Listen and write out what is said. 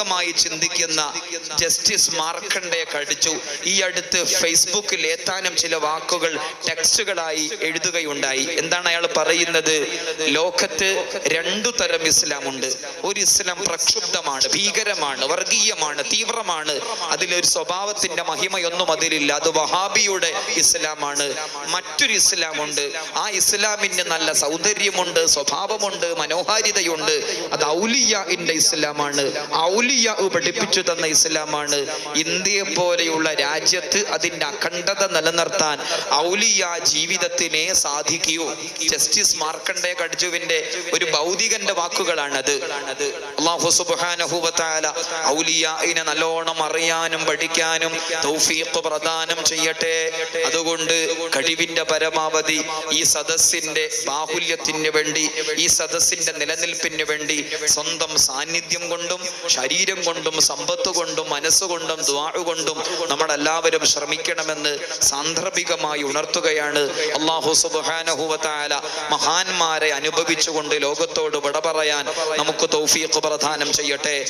ഭൗതികമായി ചിന്തിക്കുന്ന ജസ്റ്റിസ് മാർക്കണ്ഡേ കടിച്ചു. ഈ അടുത്ത് ഫേസ്ബുക്കിൽ ഏതാനും ചില വാക്കുകൾ ടെക്സ്റ്റുകളായി എഴുതുകയുണ്ടായി. എന്താണ് അയാൾ പറയുന്നത്? ലോകത്ത് രണ്ടു തരം ഇസ്ലാമുണ്ട്. ഒരു ഇസ്ലാം പ്രക്ഷുബ്ധമാണ്, ഭീകരമാണ്, വർഗീയമാണ്, തീവ്രമാണ്. അതിലൊരു സ്വഭാവത്തിന്റെ മഹിമയൊന്നും അതിലില്ല. അത് വഹാബിയുടെ ഇസ്ലാമാണ്. മറ്റൊരു ഇസ്ലാമുണ്ട്. ആ ഇസ്ലാമിന് നല്ല സൗന്ദര്യമുണ്ട്, സ്വഭാവമുണ്ട്, മനോഹാരിതയുണ്ട്. അത് ഔലിയാഇന്റെ ഇസ്ലാമാണ്. ഔലിയ പഠിപ്പിച്ചു തന്ന ഇസ്ലാമാണ്. ഇന്ത്യയെ പോലെയുള്ള രാജ്യത്ത് അതിന്റെ അഖണ്ഡത നിലനിർത്താൻ ഔലിയ ജീവിതത്തിനെ സാധിക്കൂ. ജസ്റ്റിസ് മാർക്കണ്ഡേ കടിച്ചുവിന്റെ ഒരു ഭൗതികന്റെ വാക്കുകളാണത്. അല്ലാഹു സുബ്ഹാനഹു വ തആല ഔലിയാഇനെ നല്ലോണം അറിയാനും പഠിക്കാനും തൗഫീഖ് പ്രദാനം ചെയ്യട്ടെ. അതുകൊണ്ട് കഴിവിന്റെ പരമാവധി ഈ സദസ്സിന്റെ ബാഹുല്യത്തിന് വേണ്ടി, ഈ സദസ്സിന്റെ നിലനിൽപ്പിന് വേണ്ടി സ്വന്തം സാന്നിധ്യം കൊണ്ടും ശരീരം കൊണ്ടും സമ്പത്ത് കൊണ്ടും മനസ്സുകൊണ്ടും ദുആ കൊണ്ടും നമ്മളെല്ലാവരും ശ്രമിക്കണമെന്ന് സാന്ദർഭികമായി ഉണർത്തുകയാണ്. അല്ലാഹു സുബ്ഹാനഹു വ തആല മഹാന്മാരെ അനുഭവിച്ചുകൊണ്ട് ലോകത്തോട് വിട പറയാൻ നമുക്ക് തൗഫീഖ് പ്രദാനം ചെയ്യട്ടെ.